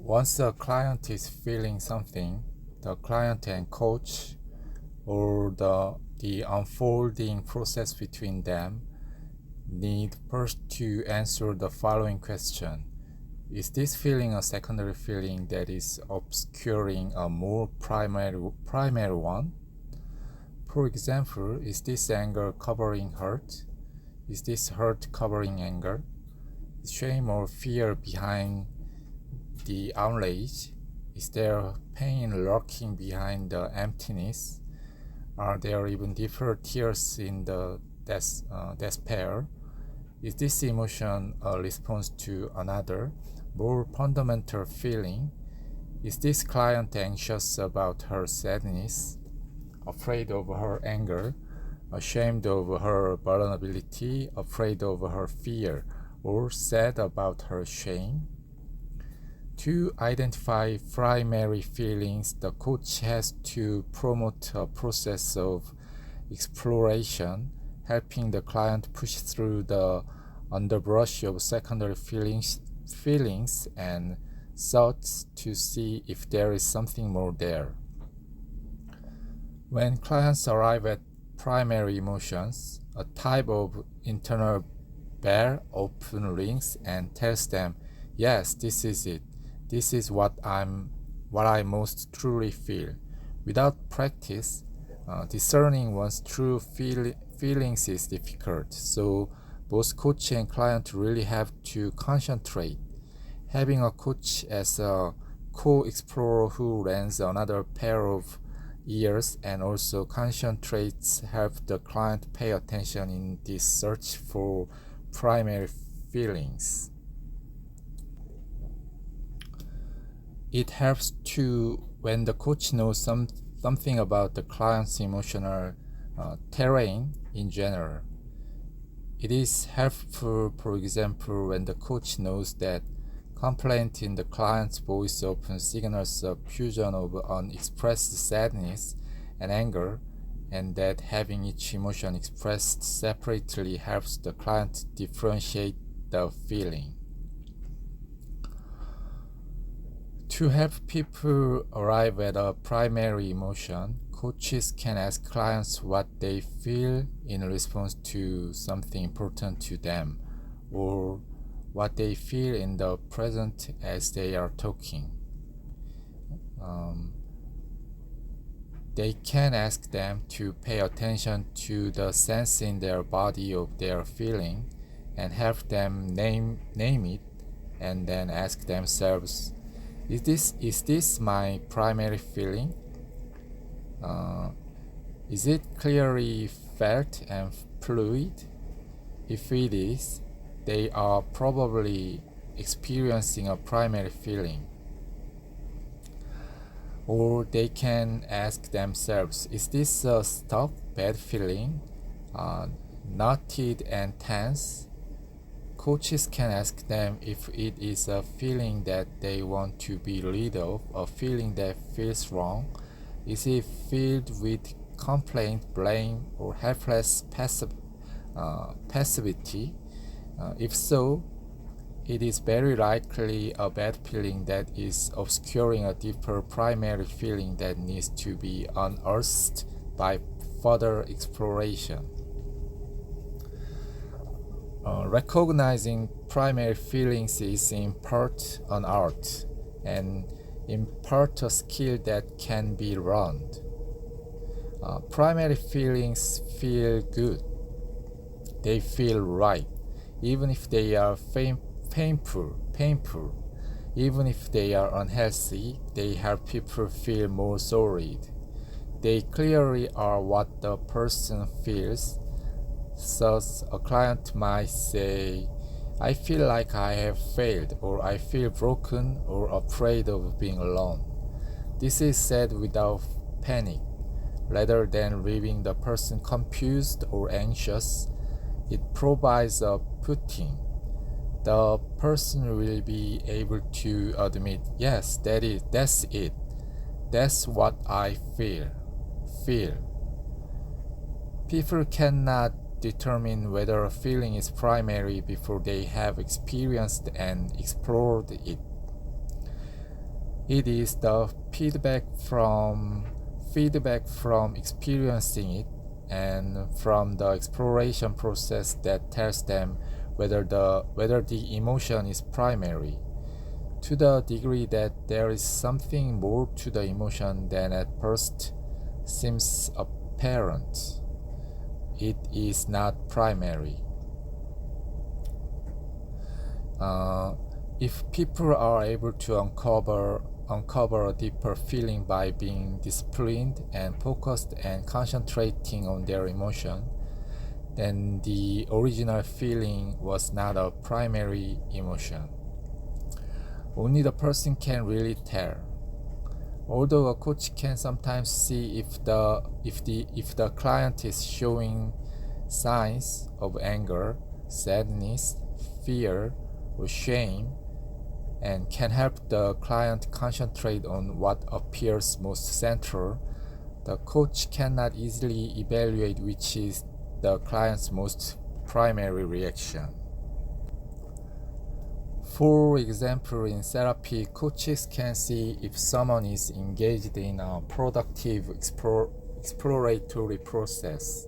Once a client is feeling something, the client and coach, or the unfolding process between them, need first to answer the following question. Is this feeling a secondary feeling that is obscuring a more primary one? For example, is this anger covering hurt? Is this hurt covering anger? Is shame or fear behind the outrage? Is there pain lurking behind the emptiness? Are there even deeper tears in the despair? Is this emotion a response to another, more fundamental feeling? Is this client anxious about her sadness, afraid of her anger, ashamed of her vulnerability, afraid of her fear, or sad about her shame? To identify primary feelings, the coach has to promote a process of exploration, helping the client push through the underbrush of secondary feelings and thoughts to see if there is something more there. When clients arrive at primary emotions, a type of internal bell often rings and tells them, yes, this is it. This is what I most truly feel. Without practice, discerning one's true feelings is difficult. So both coach and client really have to concentrate. Having a coach as a co-explorer who lends another pair of ears and also concentrates help the client pay attention in this search for primary feelings. It helps too when the coach knows something about the client's emotional terrain in general. It is helpful, for example, when the coach knows that complaint in the client's voice often signals a fusion of unexpressed sadness and anger, and that having each emotion expressed separately helps the client differentiate the feeling. To help people arrive at a primary emotion, coaches can ask clients what they feel in response to something important to them, or what they feel in the present as they are talking. They can ask them to pay attention to the sense in their body of their feeling and help them name it, and then ask themselves, is this my primary feeling? Is it clearly felt and fluid? If it is, they are probably experiencing a primary feeling. Or they can ask themselves, is this a stuck, bad feeling, knotted and tense? Coaches can ask them if it is a feeling that they want to be rid of, a feeling that feels wrong. Is it filled with complaint, blame, or helpless passivity? If so, it is very likely a bad feeling that is obscuring a deeper primary feeling that needs to be unearthed by further exploration. Recognizing primary feelings is in part an art and in part a skill that can be learned. Primary feelings feel good. They feel right, even if they are painful. Even if they are unhealthy, they help people feel more solid. They clearly are what the person feels. Thus, a client might say, I feel like I have failed, or I feel broken or afraid of being alone. This is said without panic. Rather than leaving the person confused or anxious, it provides a footing. The person will be able to admit, yes, that's it. That's what I feel. People cannot determine whether a feeling is primary before they have experienced and explored it. It is the feedback from experiencing it and from the exploration process that tells them whether the emotion is primary. To the degree that there is something more to the emotion than at first seems apparent, it is not primary. If people are able to uncover a deeper feeling by being disciplined and focused and concentrating on their emotion, then the original feeling was not a primary emotion. Only the person can really tell. Although a coach can sometimes see if the client is showing signs of anger, sadness, fear, or shame, and can help the client concentrate on what appears most central, the coach cannot easily evaluate which is the client's most primary reaction. For example, in therapy, coaches can see if someone is engaged in a productive exploratory process.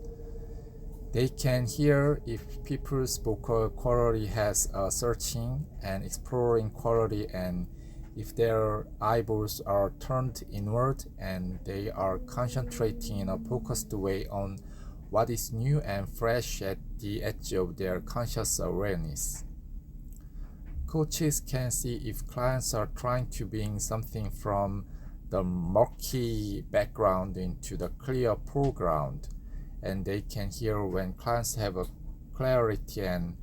They can hear if people's vocal quality has a searching and exploring quality, and if their eyeballs are turned inward and they are concentrating in a focused way on what is new and fresh at the edge of their conscious awareness. Coaches can see if clients are trying to bring something from the murky background into the clear foreground, and they can hear when clients have a clarity and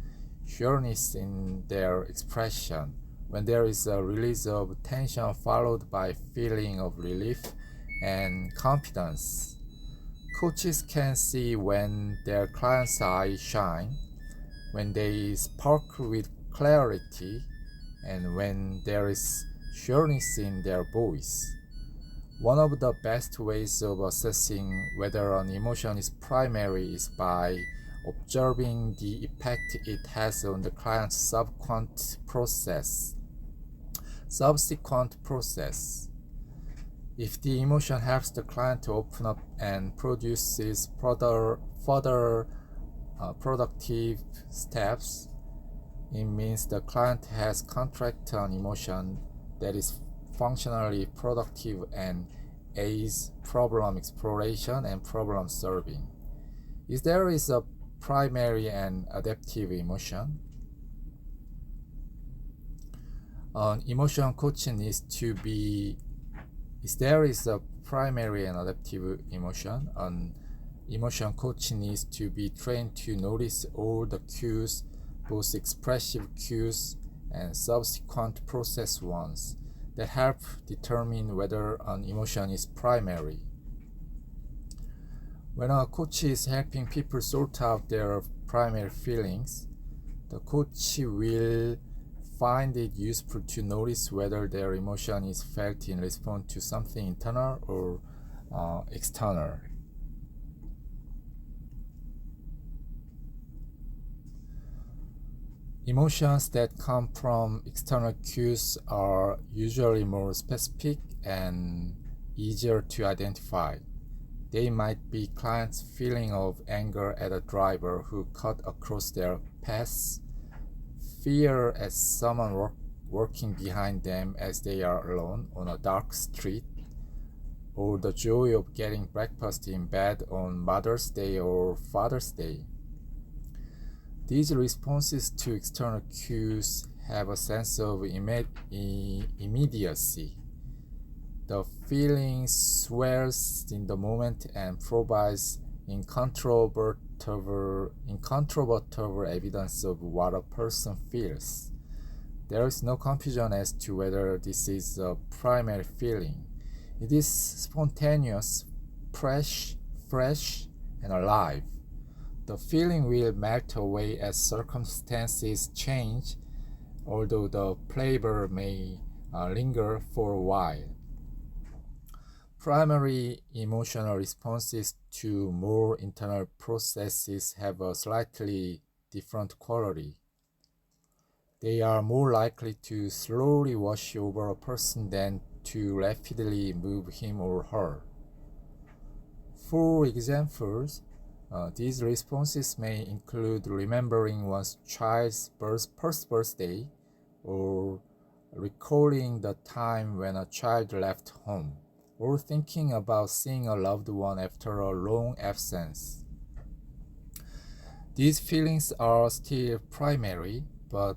sureness in their expression, when there is a release of tension followed by feeling of relief and confidence. Coaches can see when their clients' eyes shine, when they sparkle with clarity, and when there is sureness in their voice. One of the best ways of assessing whether an emotion is primary is by observing the effect it has on the client's subsequent process. If the emotion helps the client to open up and produces further productive steps, it means the client has contracted an emotion that is functionally productive and aids problem exploration and problem solving. If there is a primary and adaptive emotion, an emotion coaching needs to be if there is a primary and adaptive emotion, an emotion coach needs to be trained to notice all the cues, both expressive cues and subsequent process ones, that help determine whether an emotion is primary. When a coach is helping people sort out their primary feelings, the coach will find it useful to notice whether their emotion is felt in response to something internal or external. Emotions that come from external cues are usually more specific and easier to identify. They might be clients' feeling of anger at a driver who cut across their path, fear at someone working behind them as they are alone on a dark street, or the joy of getting breakfast in bed on Mother's Day or Father's Day. These responses to external cues have a sense of immediacy. The feeling swells in the moment and provides incontrovertible evidence of what a person feels. There is no confusion as to whether this is a primary feeling. It is spontaneous, fresh, and alive. The feeling will melt away as circumstances change, although the flavor may linger for a while. Primary emotional responses to more internal processes have a slightly different quality. They are more likely to slowly wash over a person than to rapidly move him or her. For examples, these responses may include remembering one's child's first birthday or recalling the time when a child left home, or thinking about seeing a loved one after a long absence. These feelings are still primary, but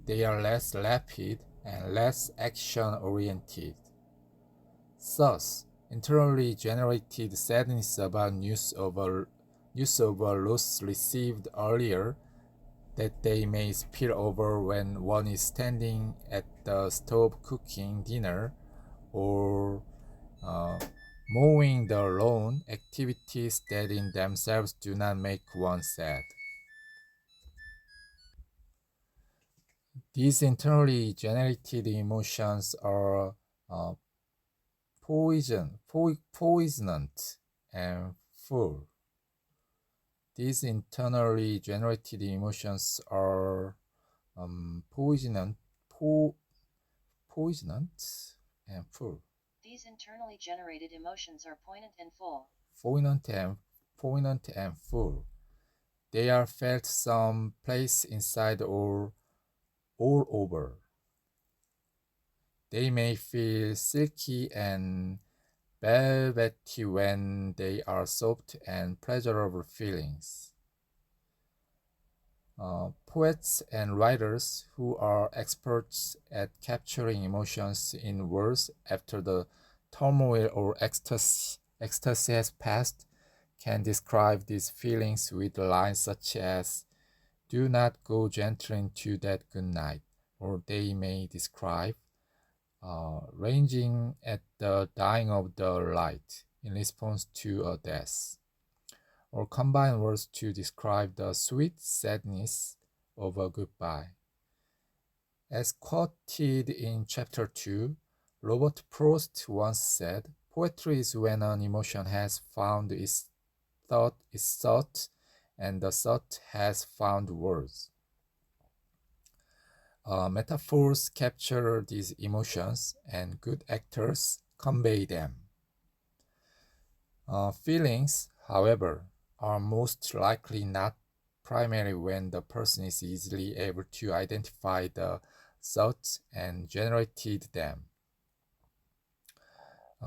they are less rapid and less action-oriented. Thus, internally generated sadness about news of a loss received earlier that they may spill over when one is standing at the stove cooking dinner or mowing the lawn, activities that in themselves do not make one sad. These internally generated emotions are poignant and full. These internally generated emotions are poignant and full. These internally generated emotions are poignant and full. Poignant and full. They are felt some place inside or all over. They may feel silky and velvety when they are soft and pleasurable feelings. Poets and writers who are experts at capturing emotions in words after the turmoil or ecstasy has passed can describe these feelings with lines such as, "Do not go gently into that good night," or they may describe, ranging at the dying of the light in response to a death, or combine words to describe the sweet sadness of a goodbye. As quoted in chapter 2, Robert Frost once said, "Poetry is when an emotion has found its thought, and the thought has found words." Metaphors capture these emotions, and good actors convey them. Feelings, however, are most likely not primary when the person is easily able to identify the thoughts and generated them.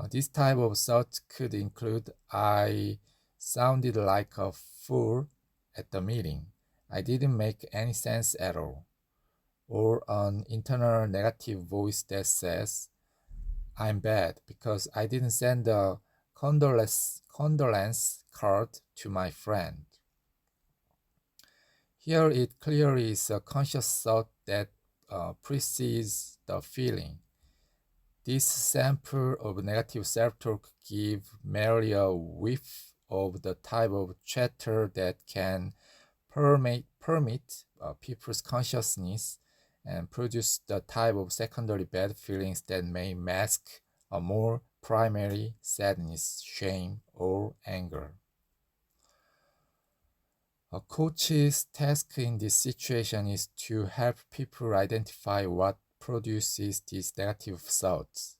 This type of thought could include, "I sounded like a fool at the meeting. I didn't make any sense at all." Or an internal negative voice that says, "I'm bad because I didn't send a condolence card to my friend." Here it clearly is a conscious thought that precedes the feeling. This sample of negative self-talk gives merely a whiff of the type of chatter that can permit people's consciousness and produce the type of secondary bad feelings that may mask a more primary sadness, shame, or anger. A coach's task in this situation is to help people identify what produces these negative thoughts.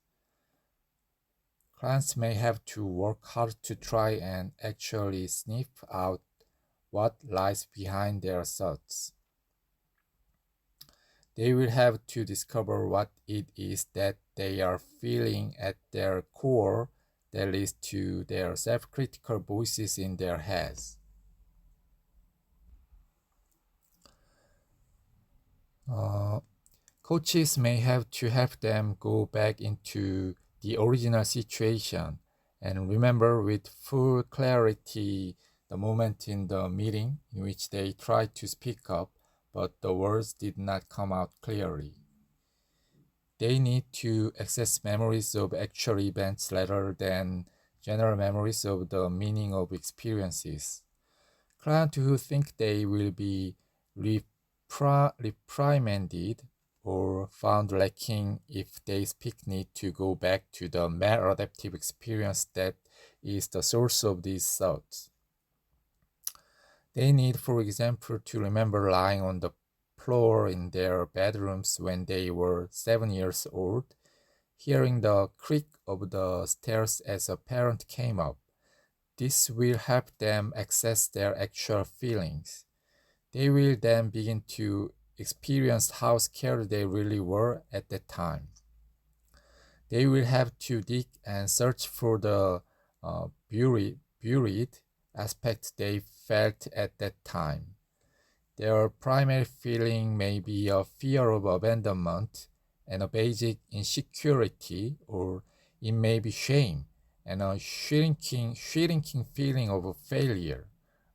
Clients may have to work hard to try and actually sniff out what lies behind their thoughts. They will have to discover what it is that they are feeling at their core that leads to their self-critical voices in their heads. Coaches may have to help them go back into the original situation and remember with full clarity the moment in the meeting in which they tried to speak up, but the words did not come out clearly. They need to access memories of actual events rather than general memories of the meaning of experiences. Clients who think they will be reprimanded or found lacking if they speak need to go back to the maladaptive experience that is the source of these thoughts. They need, for example, to remember lying on the floor in their bedrooms when they were 7 years old, hearing the creak of the stairs as a parent came up. This will help them access their actual feelings. They will then begin to experience how scared they really were at that time. They will have to dig and search for the buried aspect they felt at that time. Their primary feeling may be a fear of abandonment and a basic insecurity, or it may be shame and a shrinking feeling of failure,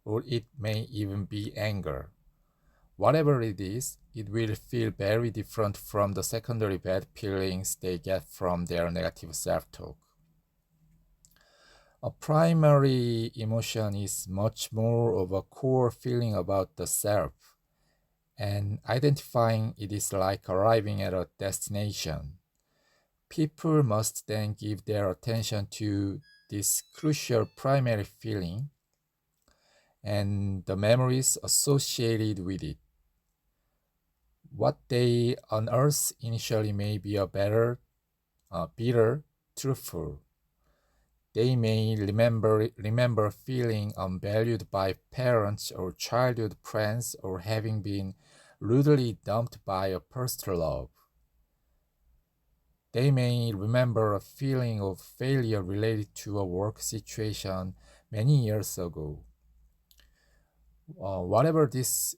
or it may even be anger. Whatever it is, it will feel very different from the secondary bad feelings they get from their negative self-talk. A primary emotion is much more of a core feeling about the self, and identifying it is like arriving at a destination. People must then give their attention to this crucial primary feeling and the memories associated with it. What they unearth initially may be a bitter, truthful. They may remember feeling unvalued by parents or childhood friends, or having been rudely dumped by a first love. They may remember a feeling of failure related to a work situation many years ago. Whatever this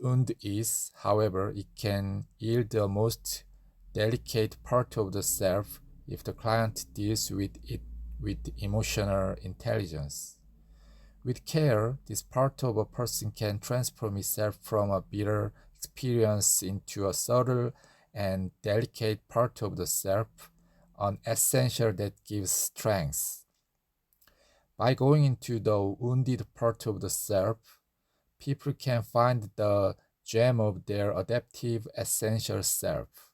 wound is, however, it can yield the most delicate part of the self if the client deals with it with emotional intelligence. With care, this part of a person can transform itself from a bitter experience into a subtle and delicate part of the self, an essential that gives strength. By going into the wounded part of the self, people can find the gem of their adaptive essential self.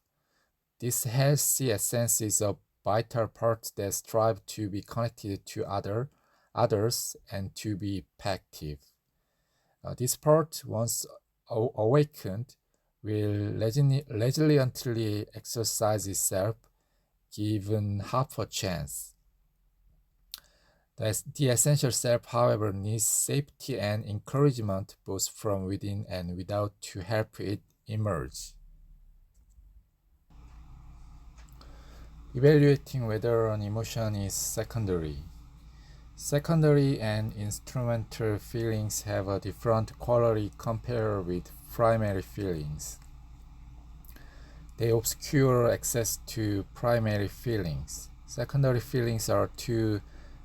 This healthy essence is a vital part that strives to be connected to others and to be effective. This part, once awakened, will resiliently exercise itself, given half a chance. The essential self, however, needs safety and encouragement both from within and without to help it emerge. Evaluating whether an emotion is secondary. Secondary and instrumental feelings have a different quality compared with primary feelings. They obscure access to primary feelings. Secondary feelings are too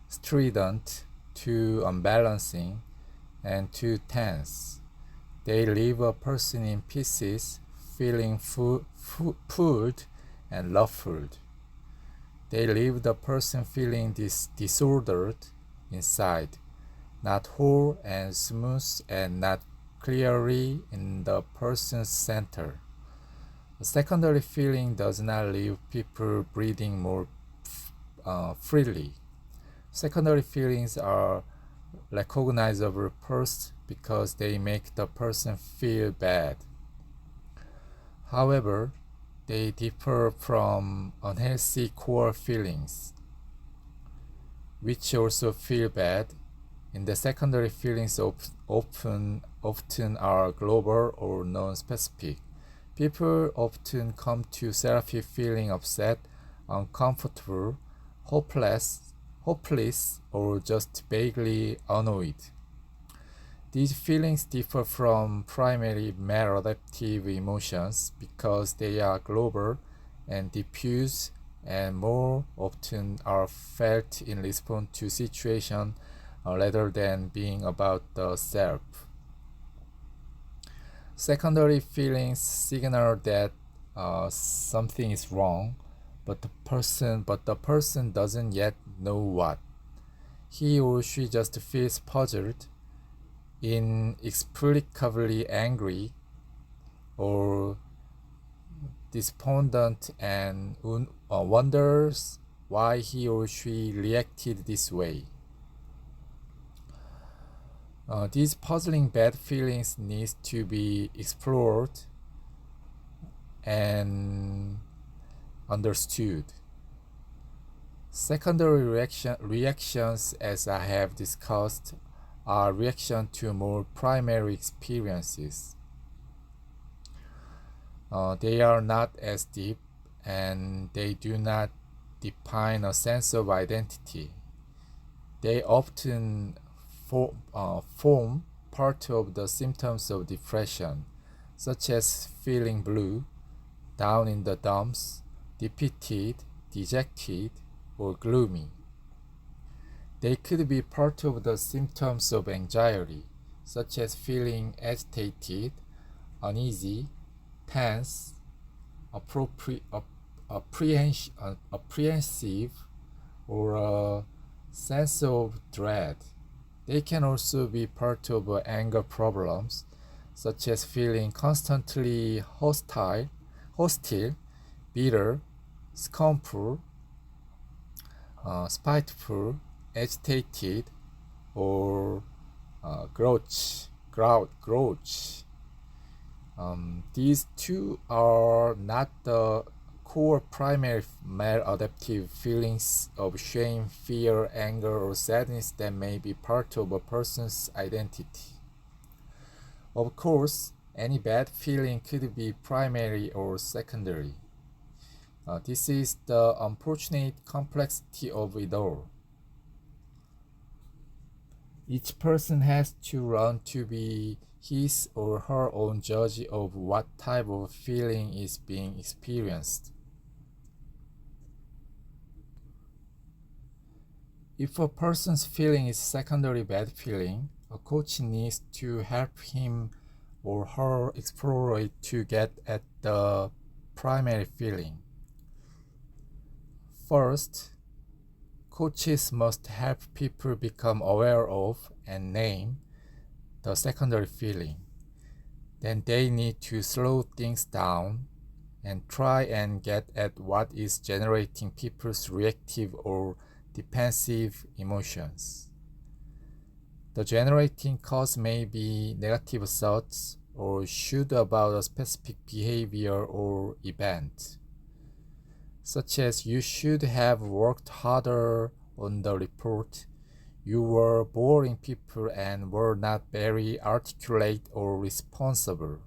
strident, too unbalancing, and too tense. They leave a person in pieces, feeling pulled and ruffled. They leave the person feeling disordered inside, not whole and smooth and not clearly in the person's center. The secondary feeling does not leave people breathing more freely. Secondary feelings are recognizable first because they make the person feel bad. However, they differ from unhealthy core feelings, which also feel bad. In the secondary feelings often are global or non-specific. People often come to therapy feeling upset, uncomfortable, hopeless, or just vaguely annoyed. These feelings differ from primary maladaptive emotions because they are global and diffuse and more often are felt in response to situations rather than being about the self. Secondary feelings signal that something is wrong, but the person doesn't yet know what. He or she just feels puzzled, inexplicably angry, or despondent, and wonders why he or she reacted this way. These puzzling bad feelings need to be explored and understood. Secondary reactions, as I have discussed, are reactions to more primary experiences. They are not as deep and they do not define a sense of identity. They often form part of the symptoms of depression, such as feeling blue, down in the dumps, defeated, dejected, or gloomy. They could be part of the symptoms of anxiety, such as feeling agitated, uneasy, tense, apprehensive, or a sense of dread. They can also be part of anger problems, such as feeling constantly hostile, bitter, scornful, spiteful, agitated, or grouch. These two are not the core primary maladaptive feelings of shame, fear, anger, or sadness that may be part of a person's identity. Of course, any bad feeling could be primary or secondary. This is the unfortunate complexity of it all. Each person has to learn to be his or her own judge of what type of feeling is being experienced. If a person's feeling is secondary bad feeling, a coach needs to help him or her explore it to get at the primary feeling. First, coaches must help people become aware of and name the secondary feeling. Then they need to slow things down and try and get at what is generating people's reactive or defensive emotions. The generating cause may be negative thoughts or should about a specific behavior or event, such as you should have worked harder on the report, you were boring people and were not very articulate or responsible.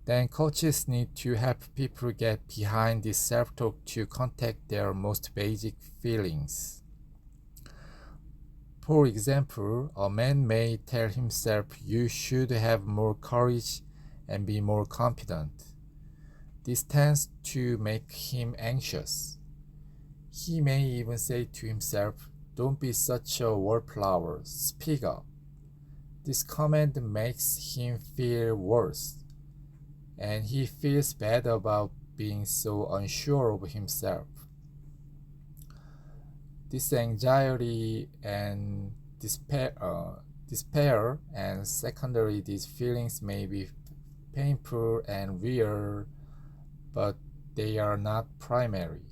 Then coaches need to help people get behind this self-talk to contact their most basic feelings. For example, a man may tell himself you should have more courage and be more confident. This tends to make him anxious. He may even say to himself, don't be such a wallflower, speak up. This comment makes him feel worse, and he feels bad about being so unsure of himself. This anxiety and despair and secondary, these feelings may be painful and real, but they are not primary.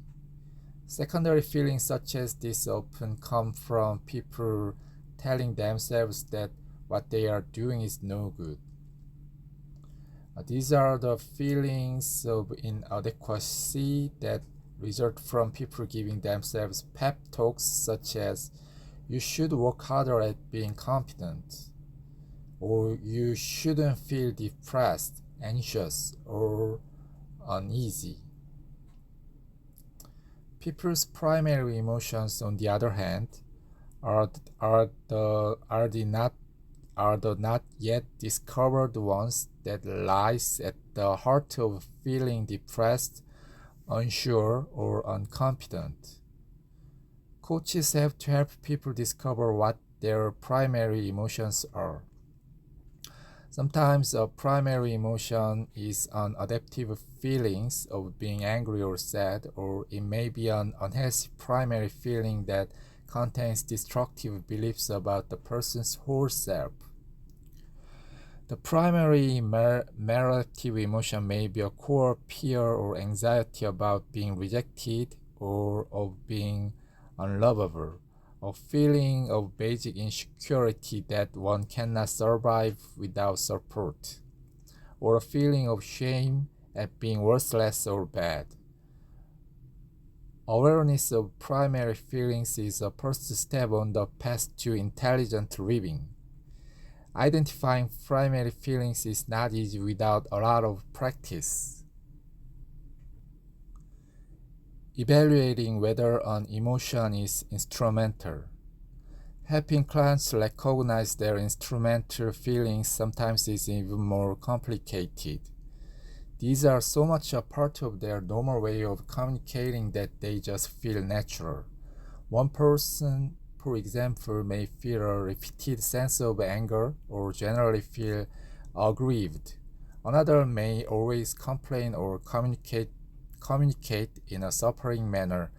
Secondary feelings such as this often come from people telling themselves that what they are doing is no good. These are the feelings of inadequacy that result from people giving themselves pep talks such as you should work harder at being confident, or you shouldn't feel depressed, anxious, or uneasy. People's primary emotions, on the other hand, are the not yet discovered ones that lies at the heart of feeling depressed, unsure, or unconfident. Coaches have to help people discover what their primary emotions are. Sometimes a primary emotion is an adaptive feelings of being angry or sad, or it may be an unhealthy primary feeling that contains destructive beliefs about the person's whole self. The primary maladaptive emotion may be a core fear or anxiety about being rejected or of being unlovable, a feeling of basic insecurity that one cannot survive without support, or a feeling of shame, at being worthless or bad. Awareness of primary feelings is a first step on the path to intelligent living. Identifying primary feelings is not easy without a lot of practice. Evaluating whether an emotion is instrumental. Helping clients recognize their instrumental feelings sometimes is even more complicated. These are so much a part of their normal way of communicating that they just feel natural. One person, for example, may feel a repeated sense of anger or generally feel aggrieved. Another may always complain or communicate in a suffering manner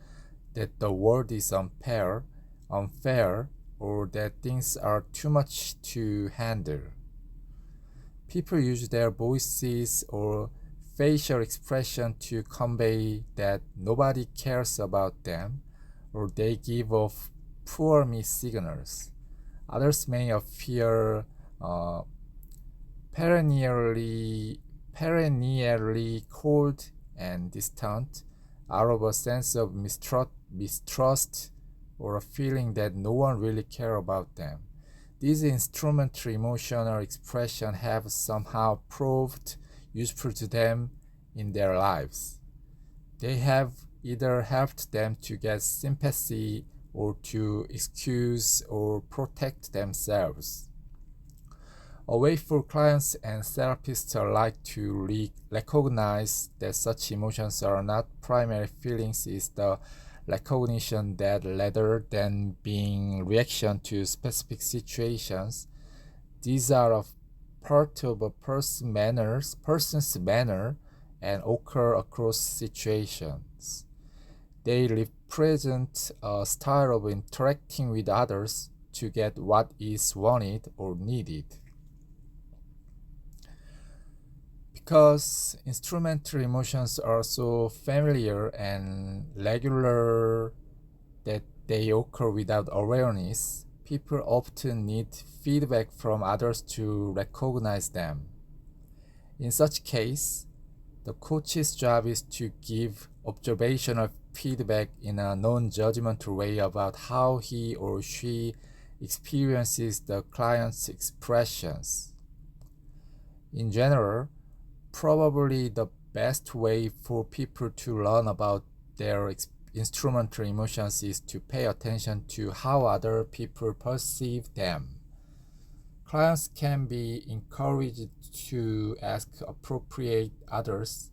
that the world is unfair, or that things are too much to handle. People use their voices or facial expression to convey that nobody cares about them, or they give off poor me signals. Others may appear perennially cold and distant, out of a sense of mistrust or a feeling that no one really cares about them. These instrumental emotional expressions have somehow proved useful to them in their lives. They have either helped them to get sympathy or to excuse or protect themselves. A way for clients and therapists alike to recognize that such emotions are not primary feelings is the recognition that rather than being reaction to specific situations, these are a part of a person's manner and occur across situations. They represent a style of interacting with others to get what is wanted or needed. Because instrumental emotions are so familiar and regular that they occur without awareness, people often need feedback from others to recognize them. In such case, the coach's job is to give observational feedback in a non-judgmental way about how he or she experiences the client's expressions. In general, probably the best way for people to learn about their instrumental emotions is to pay attention to how other people perceive them. Clients can be encouraged to ask appropriate others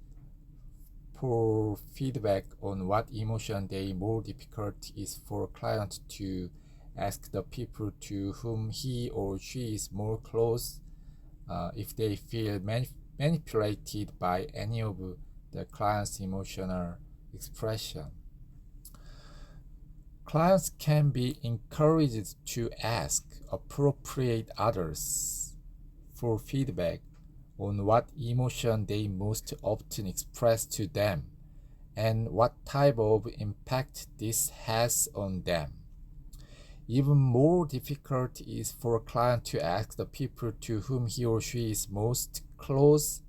for feedback on what emotion they more difficult is for a client to ask the people to whom he or she is more close if they feel manipulated by any of the client's emotional expression. Clients can be encouraged to ask appropriate others for feedback on what emotion they most often express to them and what type of impact this has on them. Even more difficult is for a client to ask the people to whom he or she is most close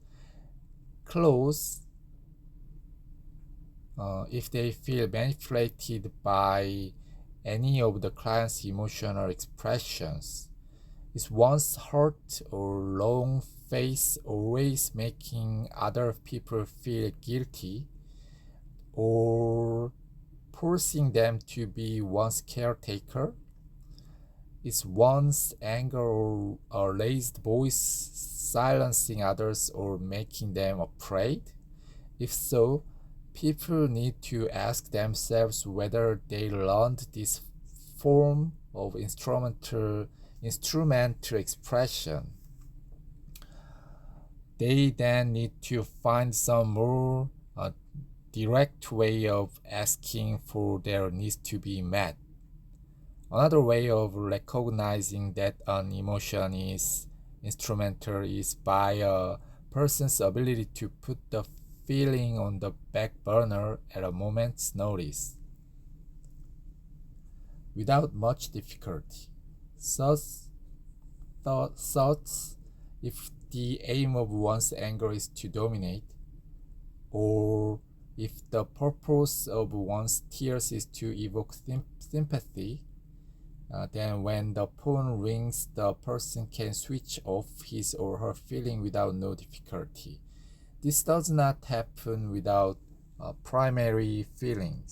if they feel manipulated by any of the client's emotional expressions. Is one's hurt or long face always making other people feel guilty or forcing them to be one's caretaker? Is one's anger or a raised voice silencing others or making them afraid? If so, people need to ask themselves whether they learned this form of instrumental expression. They then need to find some more direct way of asking for their needs to be met. Another way of recognizing that an emotion is instrumental is by a person's ability to put the feeling on the back burner at a moment's notice without much difficulty. Thus, if the aim of one's anger is to dominate, or if the purpose of one's tears is to evoke sympathy, then when the phone rings, the person can switch off his or her feeling without no difficulty. This does not happen without primary feelings.